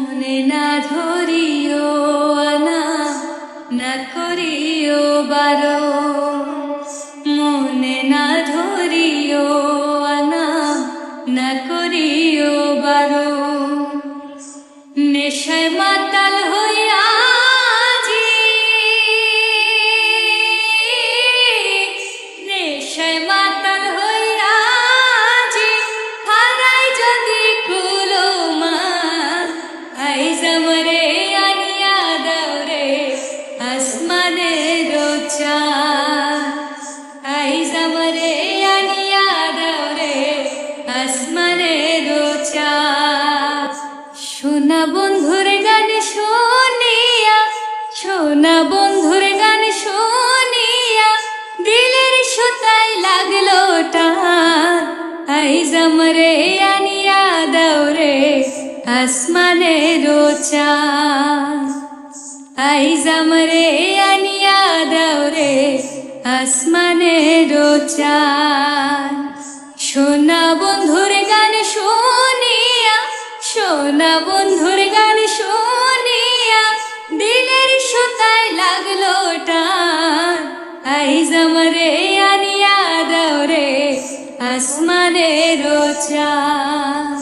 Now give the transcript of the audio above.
মনে না ধরিও আনা না করিও বারো, মনে না ধরিও আনা না করিও বারো। নেশায় মাতাল হইয়া নেশায় মাতাল হইয়া হারাই যদি কুলো মা, আইজ আমারে আনিয়া দাও রে আসমানের চাঁদ, আইজ আমারে আনিয়া দাও রে আসমানের চাঁদ। সোনা বন্ধুর গান শুনিয়া, সোনা বন্ধুর গান শুনিয়া দিলের সুতায় লাগলো টান, আইজ আমারে আনিয়া দাও রে আসমানের চাঁদ, আইজ আমারে আনিয়া দাও রে আসমানের চাঁদ। সোনা বন্ধুর গান শুনিয়া, সোনা বন্ধুর গান শুনিয়া দিলের সুতায় লাগলো টান, আইজ আমারে আনিয়া দাও রে আসমানের চাঁদ।